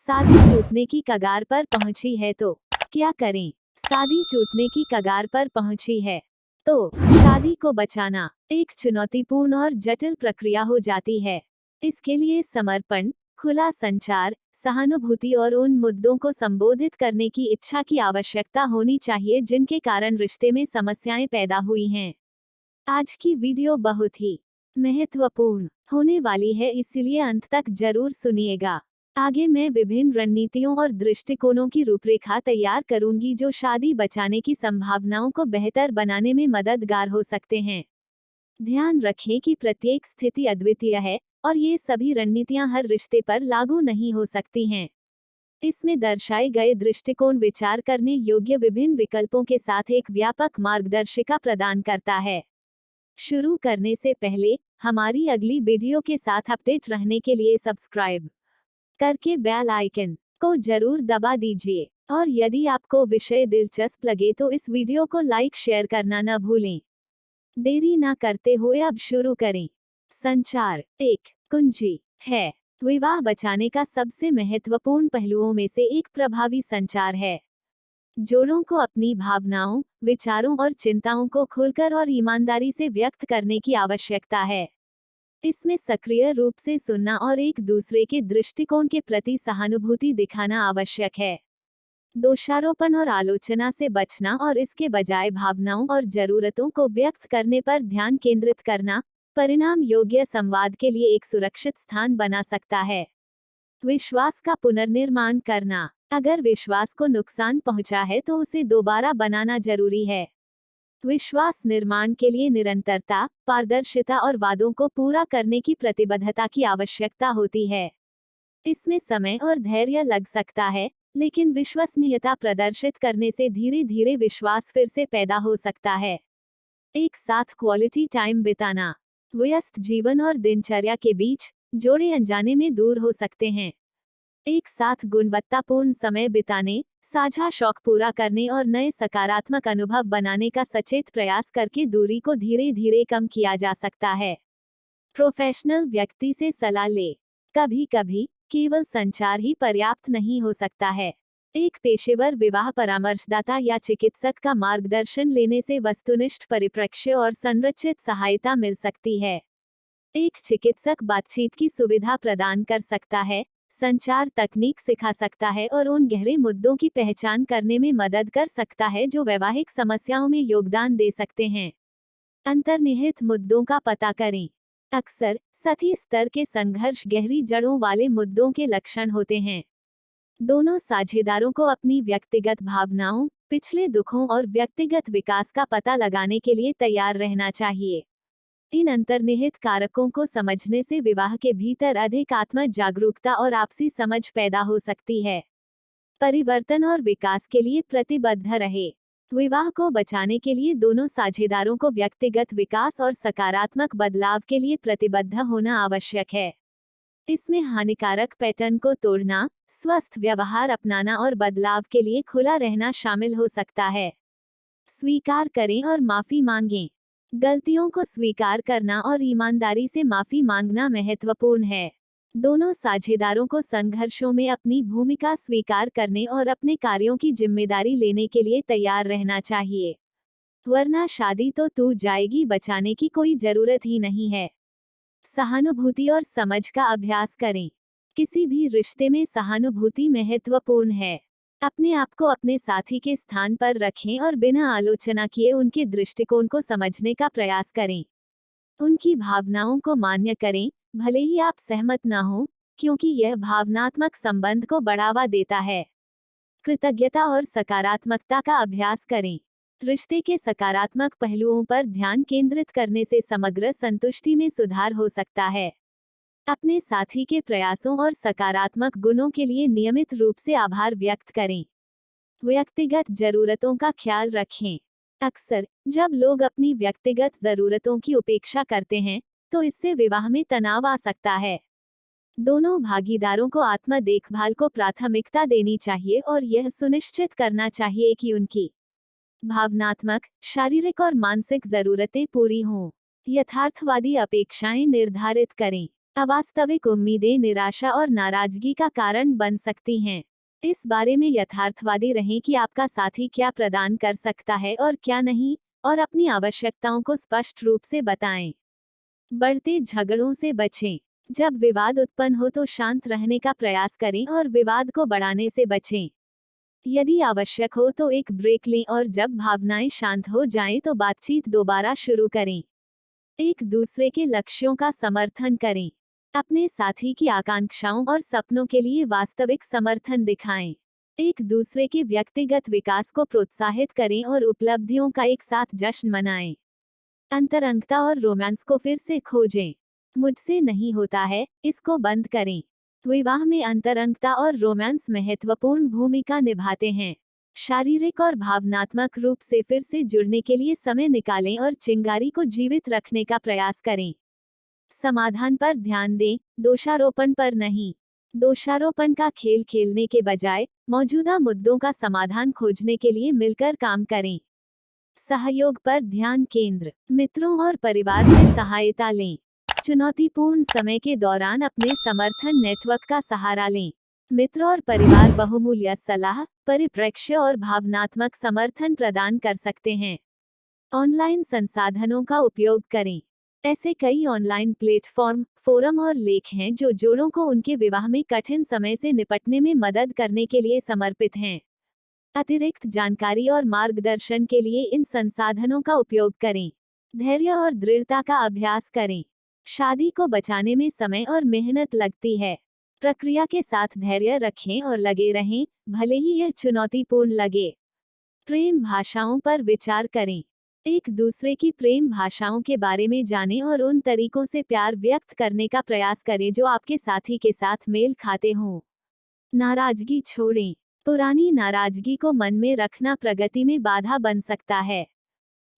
शादी टूटने की कगार पर पहुंची है तो क्या करें? शादी टूटने की कगार पर पहुंची है तो शादी को बचाना एक चुनौतीपूर्ण और जटिल प्रक्रिया हो जाती है। इसके लिए समर्पण, खुला संचार, सहानुभूति और उन मुद्दों को संबोधित करने की इच्छा की आवश्यकता होनी चाहिए जिनके कारण रिश्ते में समस्याएं पैदा हुई हैं। आज की वीडियो बहुत ही महत्वपूर्ण होने वाली है, इसलिए अंत तक जरूर सुनिएगा। आगे मैं विभिन्न रणनीतियों और दृष्टिकोणों की रूपरेखा तैयार करूंगी जो शादी बचाने की संभावनाओं को बेहतर बनाने में मददगार हो सकते हैं। ध्यान रखें कि प्रत्येक स्थिति अद्वितीय है और ये सभी रणनीतियां हर रिश्ते पर लागू नहीं हो सकती हैं। इसमें दर्शाए गए दृष्टिकोण विचार करने योग्य विभिन्न विकल्पों के साथ एक व्यापक मार्गदर्शिका प्रदान करता है। शुरू करने से पहले हमारी अगली वीडियो के साथ अपडेट रहने के लिए सब्सक्राइब करके बेल आइकन को जरूर दबा दीजिए और यदि आपको विषय दिलचस्प लगे तो इस वीडियो को लाइक शेयर करना न भूलें। देरी ना करते हुए अब शुरू करें। संचार एक कुंजी है। विवाह बचाने का सबसे महत्वपूर्ण पहलुओं में से एक प्रभावी संचार है। जोड़ों को अपनी भावनाओं, विचारों और चिंताओं को खुलकर और ईमानदारी से व्यक्त करने की आवश्यकता है। इसमें सक्रिय रूप से सुनना और एक दूसरे के दृष्टिकोण के प्रति सहानुभूति दिखाना आवश्यक है। दोषारोपण और आलोचना से बचना और इसके बजाय भावनाओं और जरूरतों को व्यक्त करने पर ध्यान केंद्रित करना परिणाम योग्य संवाद के लिए एक सुरक्षित स्थान बना सकता है। विश्वास का पुनर्निर्माण करना। अगर विश्वास को नुकसान पहुंचा है तो उसे दोबारा बनाना जरूरी है। विश्वास निर्माण के लिए निरंतरता, पारदर्शिता और वादों को पूरा करने की प्रतिबद्धता की आवश्यकता होती है। इसमें समय और धैर्य लग सकता है, लेकिन विश्वसनीयता प्रदर्शित करने से धीरे धीरे विश्वास फिर से पैदा हो सकता है। एक साथ क्वालिटी टाइम बिताना। व्यस्त जीवन और दिनचर्या के बीच जोड़े अनजाने में दूर हो सकते हैं। एक साथ गुणवत्तापूर्ण समय बिताने, साझा शौक पूरा करने और नए सकारात्मक अनुभव बनाने का सचेत प्रयास करके दूरी को धीरे धीरे कम किया जा सकता है। प्रोफेशनल व्यक्ति से सलाह ले। कभी कभी केवल संचार ही पर्याप्त नहीं हो सकता है। एक पेशेवर विवाह परामर्शदाता या चिकित्सक का मार्गदर्शन लेने से वस्तुनिष्ठ परिप्रेक्ष्य और संरचित सहायता मिल सकती है। एक चिकित्सक बातचीत की सुविधा प्रदान कर सकता है, संचार तकनीक सिखा सकता है और उन गहरे मुद्दों की पहचान करने में मदद कर सकता है जो वैवाहिक समस्याओं में योगदान दे सकते हैं। अंतर्निहित मुद्दों का पता करें। अक्सर सतही स्तर के संघर्ष गहरी जड़ों वाले मुद्दों के लक्षण होते हैं। दोनों साझेदारों को अपनी व्यक्तिगत भावनाओं, पिछले दुखों और व्यक्तिगत विकास का पता लगाने के लिए तैयार रहना चाहिए। इन अंतर्निहित कारकों को समझने से विवाह के भीतर अधिक आत्म जागरूकता और आपसी समझ पैदा हो सकती है। परिवर्तन और विकास के लिए प्रतिबद्ध रहे। विवाह को बचाने के लिए दोनों साझेदारों को व्यक्तिगत विकास और सकारात्मक बदलाव के लिए प्रतिबद्ध होना आवश्यक है। इसमें हानिकारक पैटर्न को तोड़ना, स्वस्थ व्यवहार अपनाना और बदलाव के लिए खुला रहना शामिल हो सकता है। स्वीकार करें और माफी मांगें। गलतियों को स्वीकार करना और ईमानदारी से माफी मांगना महत्वपूर्ण है। दोनों साझेदारों को संघर्षों में अपनी भूमिका स्वीकार करने और अपने कार्यों की जिम्मेदारी लेने के लिए तैयार रहना चाहिए, वरना शादी तो टूट जाएगी। बचाने की कोई जरूरत ही नहीं है। सहानुभूति और समझ का अभ्यास करें। किसी भी रिश्ते में सहानुभूति महत्वपूर्ण है। अपने आप को अपने साथी के स्थान पर रखें और बिना आलोचना किए उनके दृष्टिकोण को समझने का प्रयास करें। उनकी भावनाओं को मान्य करें, भले ही आप सहमत न हो, क्योंकि यह भावनात्मक संबंध को बढ़ावा देता है। कृतज्ञता और सकारात्मकता का अभ्यास करें। रिश्ते के सकारात्मक पहलुओं पर ध्यान केंद्रित करने से समग्र संतुष्टि में सुधार हो सकता है। अपने साथी के प्रयासों और सकारात्मक गुणों के लिए नियमित रूप से आभार व्यक्त करें। व्यक्तिगत जरूरतों का ख्याल रखें। अक्सर जब लोग अपनी व्यक्तिगत जरूरतों की उपेक्षा करते हैं, तो इससे विवाह में तनाव आ सकता है। दोनों भागीदारों को आत्म देखभाल को प्राथमिकता देनी चाहिए और यह सुनिश्चित करना चाहिए कि उनकी भावनात्मक, शारीरिक और मानसिक जरूरतें पूरी हों। यथार्थवादी अपेक्षाएं निर्धारित करें। अवास्तविक उम्मीदें निराशा और नाराजगी का कारण बन सकती हैं। इस बारे में यथार्थवादी रहें कि आपका साथी क्या प्रदान कर सकता है और क्या नहीं, और अपनी आवश्यकताओं को स्पष्ट रूप से बताएं। बढ़ते झगड़ों से बचें। जब विवाद उत्पन्न हो तो शांत रहने का प्रयास करें और विवाद को बढ़ाने से बचें। यदि आवश्यक हो तो एक ब्रेक लें और जब भावनाएं शांत हो जाएं तो बातचीत दोबारा शुरू करें। एक दूसरे के लक्ष्यों का समर्थन करें। अपने साथी की आकांक्षाओं और सपनों के लिए वास्तविक समर्थन दिखाएं। एक दूसरे के व्यक्तिगत विकास को प्रोत्साहित करें और उपलब्धियों का एक साथ जश्न मनाएं। अंतरंगता और रोमांस को फिर से खोजें। मुझसे नहीं होता है, इसको बंद करें। विवाह में अंतरंगता और रोमांस महत्वपूर्ण भूमिका निभाते हैं। शारीरिक और भावनात्मक रूप से फिर से जुड़ने के लिए समय निकालें और चिंगारी को जीवित रखने का प्रयास करें। समाधान पर ध्यान दें, दोषारोपण पर नहीं। दोषारोपण का खेल खेलने के बजाय मौजूदा मुद्दों का समाधान खोजने के लिए मिलकर काम करें। सहयोग पर ध्यान केंद्र। मित्रों और परिवार से सहायता लें। चुनौतीपूर्ण समय के दौरान अपने समर्थन नेटवर्क का सहारा लें। मित्र और परिवार बहुमूल्य सलाह, परिप्रेक्ष्य और भावनात्मक समर्थन प्रदान कर सकते हैं। ऑनलाइन संसाधनों का उपयोग करें। ऐसे कई ऑनलाइन प्लेटफॉर्म, फोरम और लेख हैं जो जोड़ों को उनके विवाह में कठिन समय से निपटने में मदद करने के लिए समर्पित हैं। अतिरिक्त जानकारी और मार्गदर्शन के लिए इन संसाधनों का उपयोग करें। धैर्य और दृढ़ता का अभ्यास करें। शादी को बचाने में समय और मेहनत लगती है। प्रक्रिया के साथ धैर्य रखें और लगे रहें, भले ही यह चुनौतीपूर्ण लगे। प्रेम भाषाओं पर विचार करें। एक दूसरे की प्रेम भाषाओं के बारे में जानें और उन तरीकों से प्यार व्यक्त करने का प्रयास करें जो आपके साथी के साथ मेल खाते हों। नाराजगी छोड़ें। पुरानी नाराजगी को मन में रखना प्रगति में बाधा बन सकता है।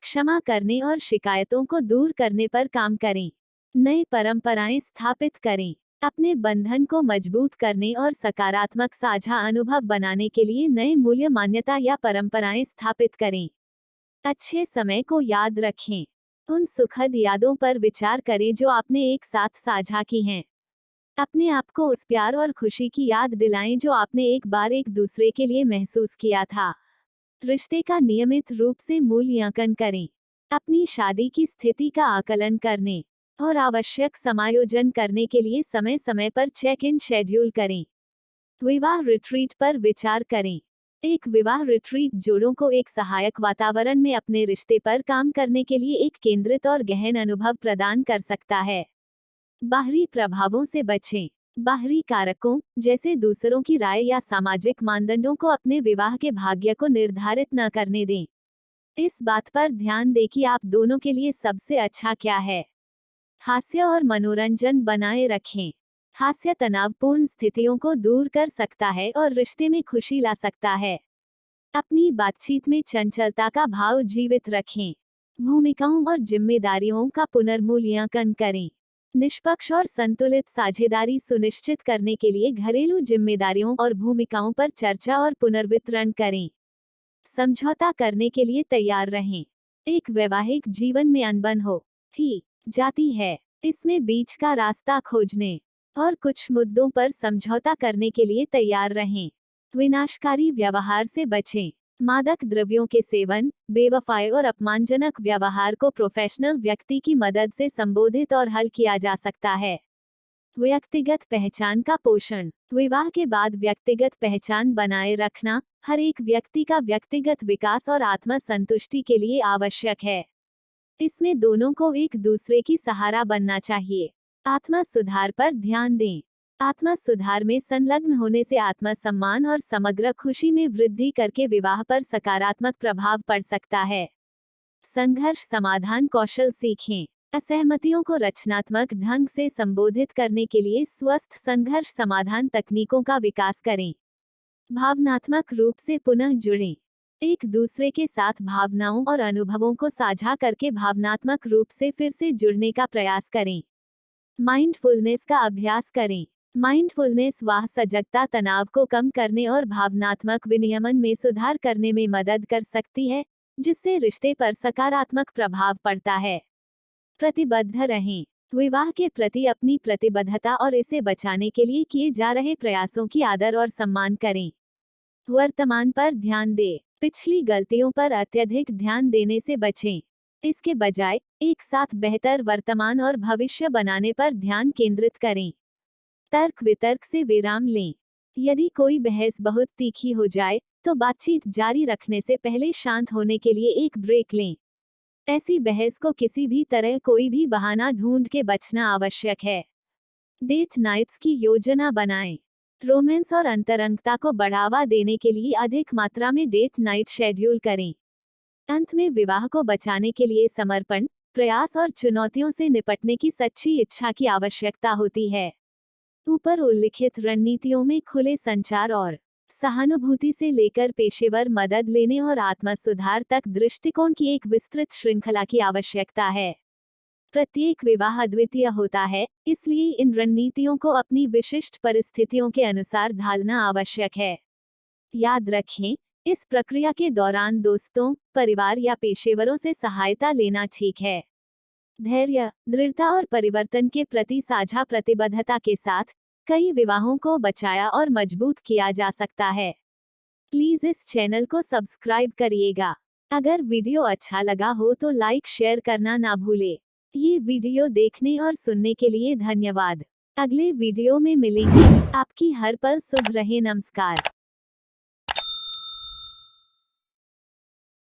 क्षमा करने और शिकायतों को दूर करने पर काम करें। नई परंपराएं स्थापित करें। अपने बंधन को मजबूत करने और सकारात्मक साझा अनुभव बनाने के लिए नए मूल्य मान्यता या परंपराएं स्थापित करें। अच्छे समय को याद रखें। उन सुखद यादों पर विचार करें जो आपने एक साथ साझा की हैं। अपने आप को उस प्यार और खुशी की याद दिलाएं जो आपने एक बार एक दूसरे के लिए महसूस किया था। रिश्ते का नियमित रूप से मूल्यांकन करें। अपनी शादी की स्थिति का आकलन करने और आवश्यक समायोजन करने के लिए समय समय पर चेक इन शेड्यूल करें। विवाह रिट्रीट पर विचार करें। एक विवाह रिट्रीट जोड़ों को एक सहायक वातावरण में अपने रिश्ते पर काम करने के लिए एक केंद्रित और गहन अनुभव प्रदान कर सकता है। बाहरी प्रभावों से बचें। बाहरी कारकों, जैसे दूसरों की राय या सामाजिक मानदंडों को अपने विवाह के भाग्य को निर्धारित न करने दें। इस बात पर ध्यान दें कि आप दोनों के लिए सबसे अच्छा क्या है। हास्य और मनोरंजन बनाए रखें। हास्य तनावपूर्ण स्थितियों को दूर कर सकता है और रिश्ते में खुशी ला सकता है। अपनी बातचीत में चंचलता का भाव जीवित रखें। भूमिकाओं और जिम्मेदारियों का पुनर्मूल्यांकन करें। निष्पक्ष और संतुलित साझेदारी सुनिश्चित करने के लिए घरेलू जिम्मेदारियों और भूमिकाओं पर चर्चा और पुनर्वितरण करें। समझौता करने के लिए तैयार रहें। एक वैवाहिक जीवन में अनबन हो ही जाती है। इसमें बीच का रास्ता खोजने और कुछ मुद्दों पर समझौता करने के लिए तैयार रहें। विनाशकारी व्यवहार से बचें। मादक द्रव्यों के सेवन, बेवफाई और अपमानजनक व्यवहार को प्रोफेशनल व्यक्ति की मदद से संबोधित और हल किया जा सकता है। व्यक्तिगत पहचान का पोषण। विवाह के बाद व्यक्तिगत पहचान बनाए रखना हर एक व्यक्ति का व्यक्तिगत विकास और आत्म संतुष्टि के लिए आवश्यक है। इसमें दोनों को एक दूसरे की सहारा बनना चाहिए। आत्म सुधार पर ध्यान दें। आत्म सुधार में संलग्न होने से आत्मसम्मान और समग्र खुशी में वृद्धि करके विवाह पर सकारात्मक प्रभाव पड़ सकता है। संघर्ष समाधान कौशल सीखें। असहमतियों को रचनात्मक ढंग से संबोधित करने के लिए स्वस्थ संघर्ष समाधान तकनीकों का विकास करें। भावनात्मक रूप से पुनः जुड़ें। एक दूसरे के साथ भावनाओं और अनुभवों को साझा करके भावनात्मक रूप से फिर से जुड़ने का प्रयास करें। माइंडफुलनेस का अभ्यास करें। माइंडफुलनेस वाह सजगता तनाव को कम करने और भावनात्मक विनियमन में सुधार करने में मदद कर सकती है, जिससे रिश्ते पर सकारात्मक प्रभाव पड़ता है। प्रतिबद्ध रहें। विवाह के प्रति अपनी प्रतिबद्धता और इसे बचाने के लिए किए जा रहे प्रयासों की आदर और सम्मान करें। वर्तमान पर ध्यान दें। पिछली गलतियों पर अत्यधिक ध्यान देने से बचें। इसके बजाय एक साथ बेहतर वर्तमान और भविष्य बनाने पर ध्यान केंद्रित करें। तर्क वितर्क से विराम लें। यदि कोई बहस बहुत तीखी हो जाए तो बातचीत जारी रखने से पहले शांत होने के लिए एक ब्रेक लें। ऐसी बहस को किसी भी तरह कोई भी बहाना ढूंढ के बचना आवश्यक है। डेट नाइट्स की योजना बनाएं। रोमांस और अंतरंगता को बढ़ावा देने के लिए अधिक मात्रा में डेट नाइट शेड्यूल करें। अंत में विवाह को बचाने के लिए समर्पण, प्रयास और चुनौतियों से निपटने की सच्ची इच्छा की आवश्यकता होती है। ऊपर उल्लिखित रणनीतियों में खुले संचार और सहानुभूति से लेकर पेशेवर मदद लेने और आत्म सुधार तक दृष्टिकोण की एक विस्तृत श्रृंखला की आवश्यकता है। प्रत्येक विवाह अद्वितीय होता है, इसलिए इन रणनीतियों को अपनी विशिष्ट परिस्थितियों के अनुसार ढालना आवश्यक है। याद रखें, इस प्रक्रिया के दौरान दोस्तों, परिवार या पेशेवरों से सहायता लेना ठीक है। धैर्य, दृढ़ता और परिवर्तन के प्रति साझा प्रतिबद्धता के साथ कई विवाहों को बचाया और मजबूत किया जा सकता है। प्लीज इस चैनल को सब्सक्राइब करिएगा। अगर वीडियो अच्छा लगा हो तो लाइक शेयर करना ना भूले। ये वीडियो देखने और सुनने के लिए धन्यवाद। अगले वीडियो में मिलेंगे। आपकी हर पल शुभ रहे। नमस्कार।